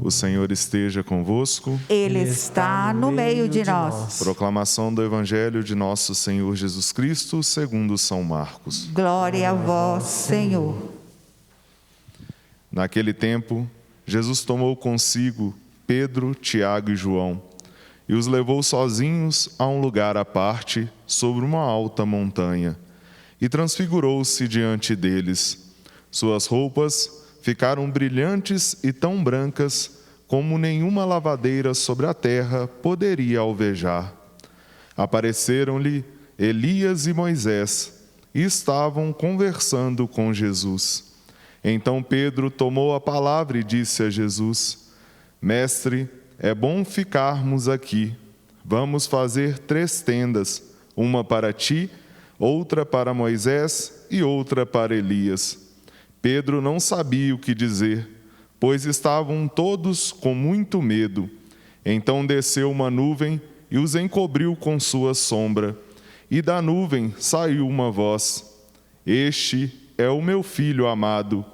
O Senhor esteja convosco. Ele está no meio de nós. Proclamação do Evangelho de nosso Senhor Jesus Cristo, segundo São Marcos. Glória a vós, Senhor. Naquele tempo, Jesus tomou consigo Pedro, Tiago e João e os levou sozinhos a um lugar à parte, sobre uma alta montanha, e transfigurou-se diante deles. Suas roupas ficaram brilhantes e tão brancas como nenhuma lavadeira sobre a terra poderia alvejar. Apareceram-lhe Elias e Moisés e estavam conversando com Jesus. Então Pedro tomou a palavra e disse a Jesus: Mestre, é bom ficarmos aqui. Vamos fazer 3 tendas, uma para ti, outra para Moisés e outra para Elias. Pedro não sabia o que dizer, pois estavam todos com muito medo. Então desceu uma nuvem e os encobriu com sua sombra. E da nuvem saiu uma voz: Este é o meu filho amado,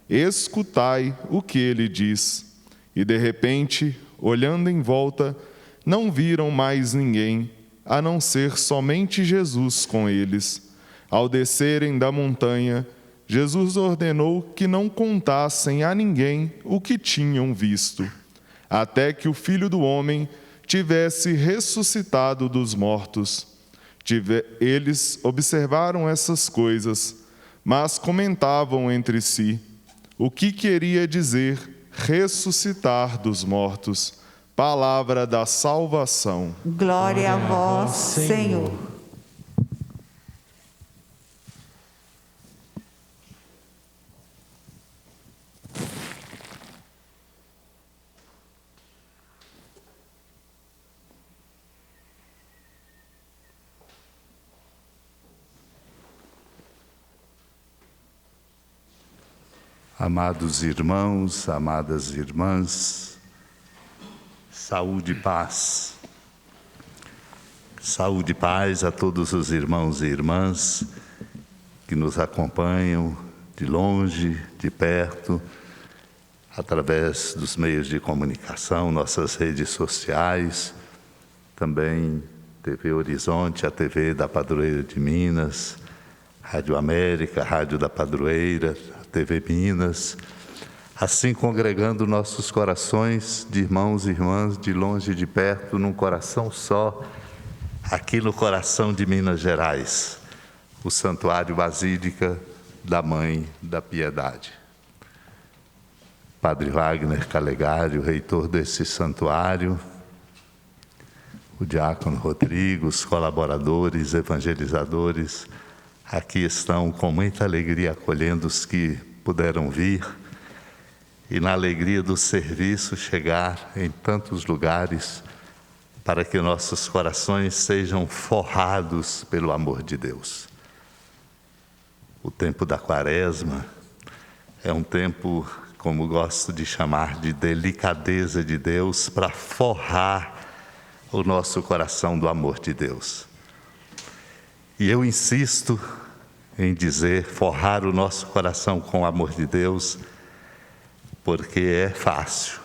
escutai o que ele diz. E de repente, olhando em volta, não viram mais ninguém, a não ser somente Jesus com eles. Ao descerem da montanha, Jesus ordenou que não contassem a ninguém o que tinham visto, até que o Filho do Homem tivesse ressuscitado dos mortos. Eles observaram essas coisas, mas comentavam entre si o que queria dizer ressuscitar dos mortos. Palavra da salvação. Glória a vós, Senhor. Amados irmãos, amadas irmãs, saúde e paz. Saúde e paz a todos os irmãos e irmãs que nos acompanham de longe, de perto, através dos meios de comunicação, nossas redes sociais, também TV Horizonte, a TV da Padroeira de Minas, Rádio América, Rádio da Padroeira, TV Minas, assim congregando nossos corações de irmãos e irmãs de longe e de perto, num coração só, aqui no coração de Minas Gerais, o Santuário Basílica da Mãe da Piedade. Padre Wagner Calegari, o reitor desse santuário, o diácono Rodrigo, os colaboradores, evangelizadores, aqui estão com muita alegria acolhendo os que puderam vir e na alegria do serviço chegar em tantos lugares para que nossos corações sejam forrados pelo amor de Deus. O tempo da Quaresma é um tempo, como gosto de chamar, de delicadeza de Deus para forrar o nosso coração do amor de Deus. E eu insisto em dizer, forrar o nosso coração com o amor de Deus, porque é fácil,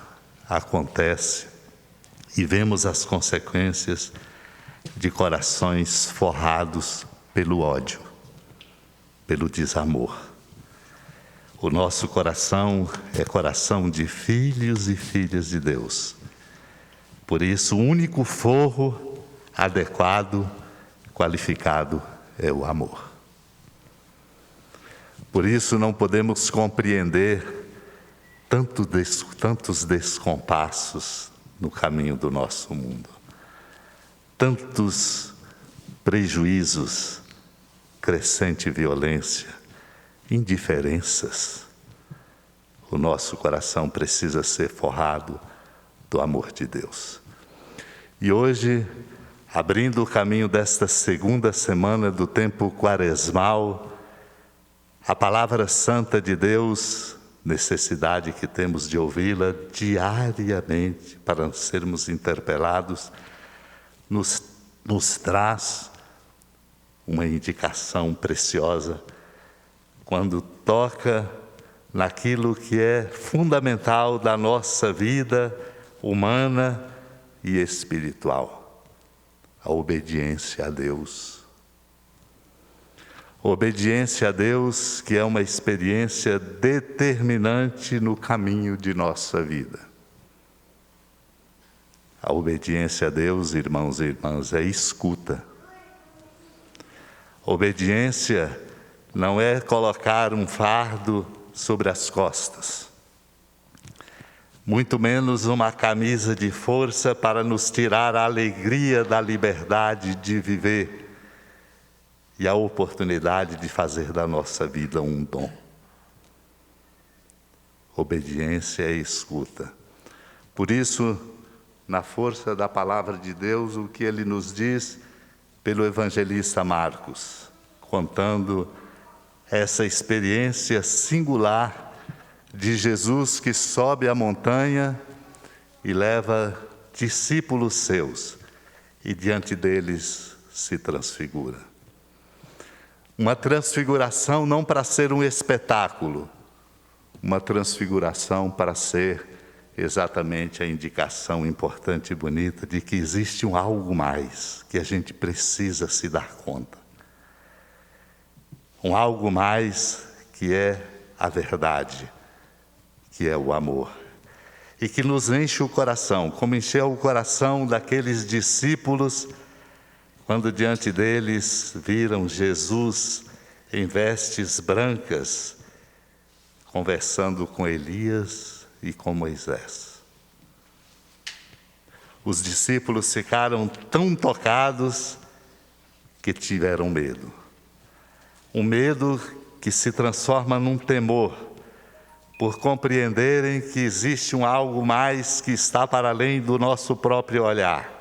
acontece, e vemos as consequências de corações forrados pelo ódio, pelo desamor. O nosso coração é coração de filhos e filhas de Deus. Por isso, o único forro adequado, qualificado, é o amor. Por isso não podemos compreender tantos descompassos no caminho do nosso mundo, tantos prejuízos, crescente violência, indiferenças. O nosso coração precisa ser forrado do amor de Deus. E hoje, abrindo o caminho desta segunda semana do tempo quaresmal, a palavra santa de Deus, necessidade que temos de ouvi-la diariamente para sermos interpelados, nos traz uma indicação preciosa quando toca naquilo que é fundamental da nossa vida humana e espiritual: a obediência a Deus. Obediência a Deus, que é uma experiência determinante no caminho de nossa vida. A obediência a Deus, irmãos e irmãs, é escuta. Obediência não é colocar um fardo sobre as costas, muito menos uma camisa de força para nos tirar a alegria da liberdade de viver e a oportunidade de fazer da nossa vida um dom. Obediência é escuta. Por isso, na força da palavra de Deus, o que ele nos diz pelo evangelista Marcos, contando essa experiência singular de Jesus que sobe a montanha e leva discípulos seus e diante deles se transfigura. Uma transfiguração não para ser um espetáculo, uma transfiguração para ser exatamente a indicação importante e bonita de que existe um algo mais que a gente precisa se dar conta. Um algo mais que é a verdade, que é o amor. E que nos enche o coração, como encheu o coração daqueles discípulos quando diante deles viram Jesus em vestes brancas, conversando com Elias e com Moisés. Os discípulos ficaram tão tocados que tiveram medo. Um medo que se transforma num temor, por compreenderem que existe um algo mais que está para além do nosso próprio olhar.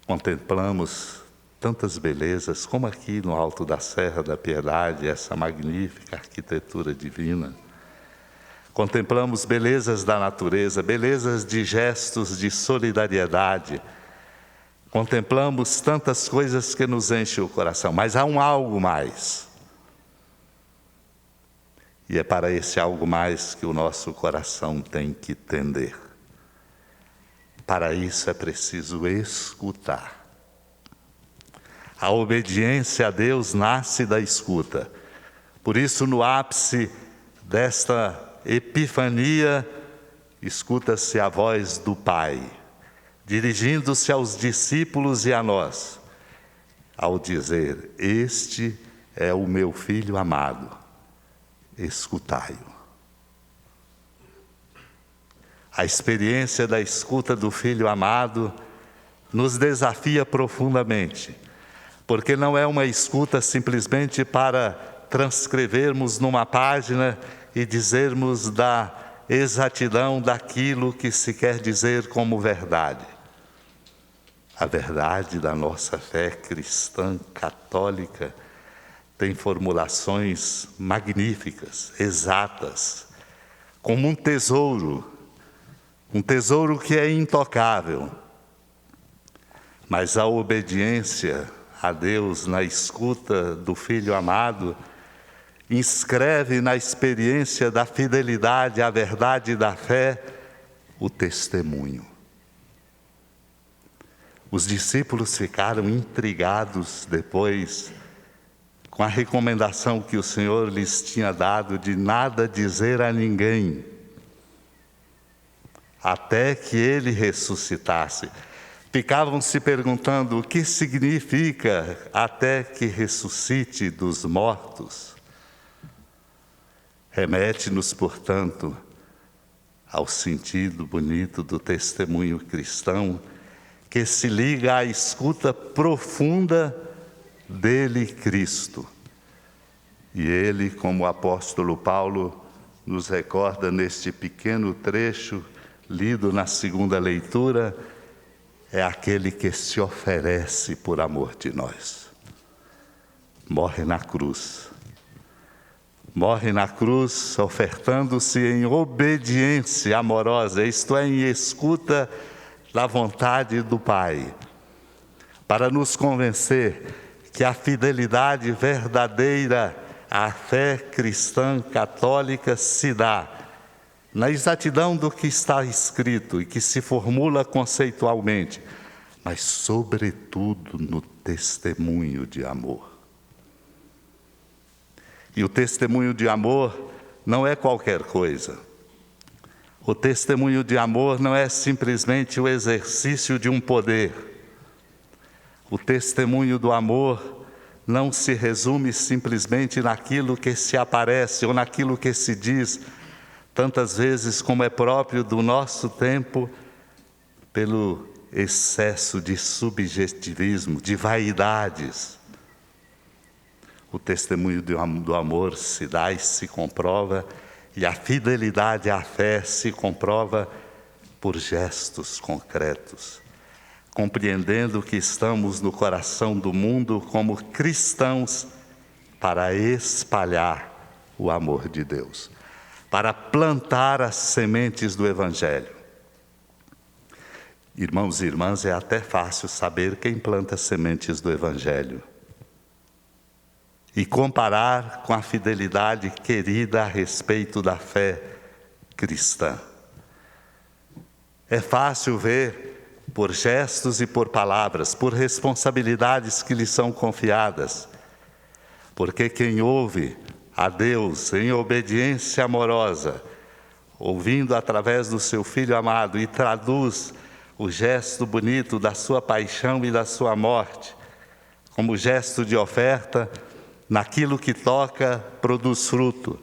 Contemplamos tantas belezas, como aqui no alto da Serra da Piedade, essa magnífica arquitetura divina. Contemplamos belezas da natureza, belezas de gestos de solidariedade. Contemplamos tantas coisas que nos enchem o coração, mas há um algo mais. E é para esse algo mais que o nosso coração tem que tender. Para isso é preciso escutar. A obediência a Deus nasce da escuta. Por isso, no ápice desta epifania, escuta-se a voz do Pai, dirigindo-se aos discípulos e a nós, ao dizer: este é o meu Filho amado, escutai-o. A experiência da escuta do Filho amado nos desafia profundamente, porque não é uma escuta simplesmente para transcrevermos numa página e dizermos da exatidão daquilo que se quer dizer como verdade. A verdade da nossa fé cristã católica tem formulações magníficas, exatas, como um tesouro que é intocável. Mas a obediência a Deus na escuta do Filho amado inscreve na experiência da fidelidade à verdade da fé o testemunho. Os discípulos ficaram intrigados depois com a recomendação que o Senhor lhes tinha dado de nada dizer a ninguém, até que Ele ressuscitasse. Ficavam se perguntando: o que significa até que ressuscite dos mortos? Remete-nos, portanto, ao sentido bonito do testemunho cristão, que se liga à escuta profunda dele, Cristo. E ele, como o apóstolo Paulo nos recorda neste pequeno trecho lido na segunda leitura, é aquele que se oferece por amor de nós. Morre na cruz. Morre na cruz, ofertando-se em obediência amorosa, isto é, em escuta da vontade do Pai, para nos convencer que a fidelidade verdadeira a fé cristã católica se dá na exatidão do que está escrito e que se formula conceitualmente, mas, sobretudo, no testemunho de amor. E o testemunho de amor não é qualquer coisa. O testemunho de amor não é simplesmente o exercício de um poder. O testemunho do amor não se resume simplesmente naquilo que se aparece ou naquilo que se diz, tantas vezes como é próprio do nosso tempo, pelo excesso de subjetivismo, de vaidades. O testemunho do amor se dá e se comprova, e a fidelidade à fé se comprova por gestos concretos, compreendendo que estamos no coração do mundo como cristãos para espalhar o amor de Deus, para plantar as sementes do Evangelho. Irmãos e irmãs, é até fácil saber quem planta as sementes do Evangelho e comparar com a fidelidade querida a respeito da fé cristã. É fácil ver por gestos e por palavras, por responsabilidades que lhes são confiadas, porque quem ouve a Deus em obediência amorosa, ouvindo através do seu Filho amado e traduz o gesto bonito da sua paixão e da sua morte, como gesto de oferta, naquilo que toca, produz fruto.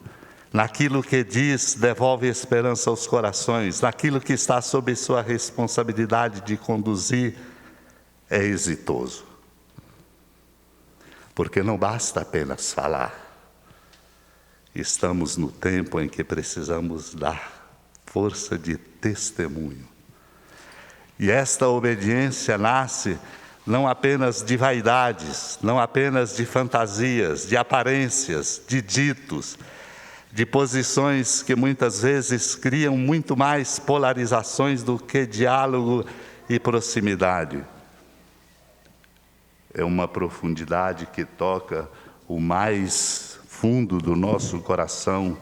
Naquilo que diz, devolve esperança aos corações. Naquilo que está sob sua responsabilidade de conduzir, é exitoso. Porque não basta apenas falar. Estamos no tempo em que precisamos dar força de testemunho. E esta obediência nasce não apenas de vaidades, não apenas de fantasias, de aparências, de ditos, de posições que muitas vezes criam muito mais polarizações do que diálogo e proximidade. É uma profundidade que toca o mais fundo do nosso coração,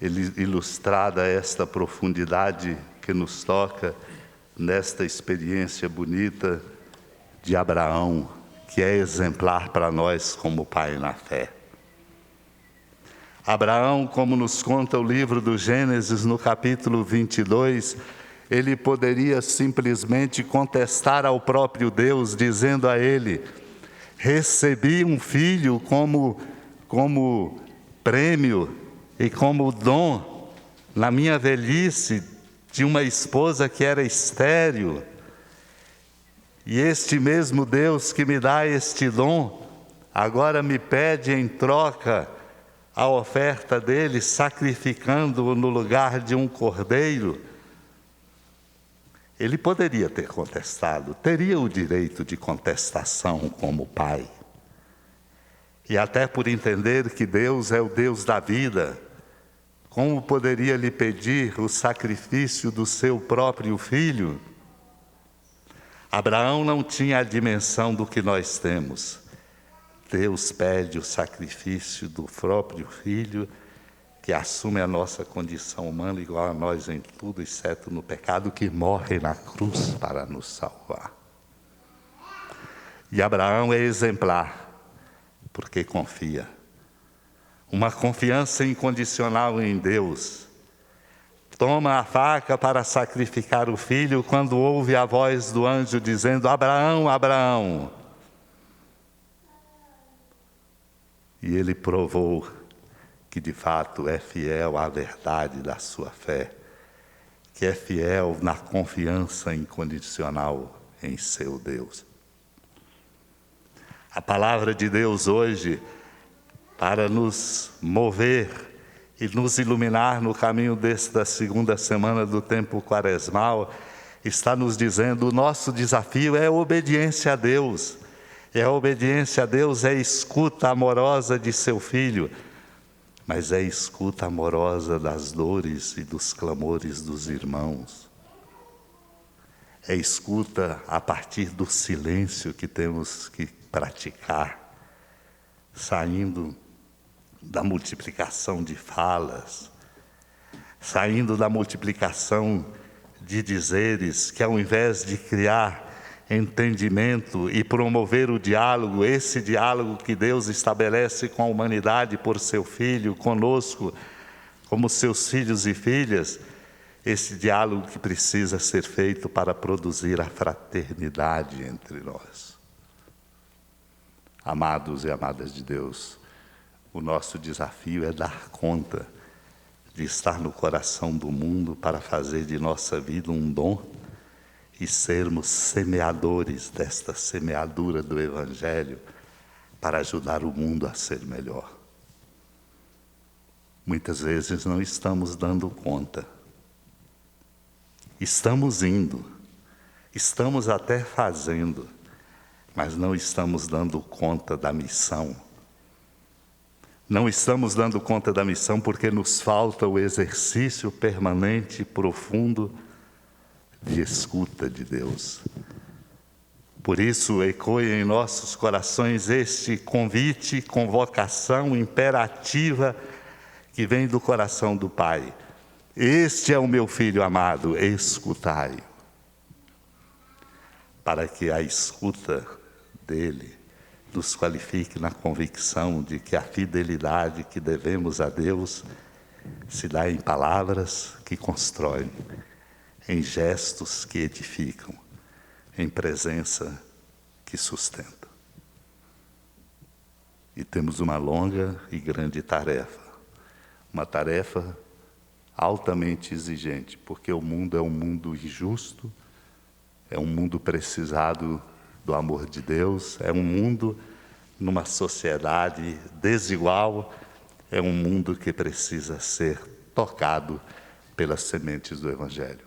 ilustrada esta profundidade que nos toca nesta experiência bonita de Abraão, que é exemplar para nós como pai na fé. Abraão, como nos conta o livro do Gênesis, no capítulo 22, ele poderia simplesmente contestar ao próprio Deus, dizendo a ele: recebi um filho como prêmio e como dom na minha velhice de uma esposa que era estéril. E este mesmo Deus que me dá este dom, agora me pede em troca a oferta dele, sacrificando-o no lugar de um cordeiro. Ele poderia ter contestado, teria o direito de contestação como pai. E até por entender que Deus é o Deus da vida, como poderia lhe pedir o sacrifício do seu próprio filho? Abraão não tinha a dimensão do que nós temos. Deus pede o sacrifício do próprio Filho, que assume a nossa condição humana igual a nós em tudo, exceto no pecado, que morre na cruz para nos salvar. E Abraão é exemplar, porque confia. Uma confiança incondicional em Deus. Toma a faca para sacrificar o filho quando ouve a voz do anjo dizendo: Abraão, Abraão. E ele provou que de fato é fiel à verdade da sua fé, que é fiel na confiança incondicional em seu Deus. A palavra de Deus hoje, para nos mover e nos iluminar no caminho desta segunda semana do tempo quaresmal, está nos dizendo: o nosso desafio é a obediência a Deus. E a obediência a Deus é a escuta amorosa de seu Filho, mas é a escuta amorosa das dores e dos clamores dos irmãos. É escuta a partir do silêncio que temos que praticar, saindo da multiplicação de falas, saindo da multiplicação de dizeres, que ao invés de criar entendimento e promover o diálogo, esse diálogo que Deus estabelece com a humanidade por seu Filho, conosco, como seus filhos e filhas, esse diálogo que precisa ser feito para produzir a fraternidade entre nós. Amados e amadas de Deus, o nosso desafio é dar conta de estar no coração do mundo para fazer de nossa vida um dom e sermos semeadores desta semeadura do Evangelho para ajudar o mundo a ser melhor. Muitas vezes não estamos dando conta. Estamos indo, estamos até fazendo, mas não estamos dando conta da missão. Não estamos dando conta da missão porque nos falta o exercício permanente e profundo de escuta de Deus. Por isso, ecoe em nossos corações este convite, convocação imperativa que vem do coração do Pai. Este é o meu Filho amado, escutai-o. Para que a escuta dele nos qualifique na convicção de que a fidelidade que devemos a Deus se dá em palavras que constroem, em gestos que edificam, em presença que sustenta. E temos uma longa e grande tarefa, uma tarefa altamente exigente, porque o mundo é um mundo injusto, é um mundo precisado do amor de Deus, é um mundo numa sociedade desigual, é um mundo que precisa ser tocado pelas sementes do Evangelho.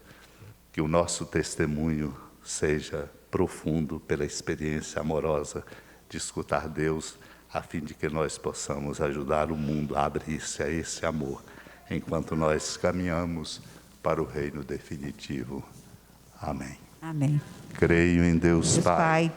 Que o nosso testemunho seja profundo pela experiência amorosa de escutar Deus, a fim de que nós possamos ajudar o mundo a abrir-se a esse amor, enquanto nós caminhamos para o reino definitivo. Amém. Amém. Creio em Deus, Deus Pai, Pai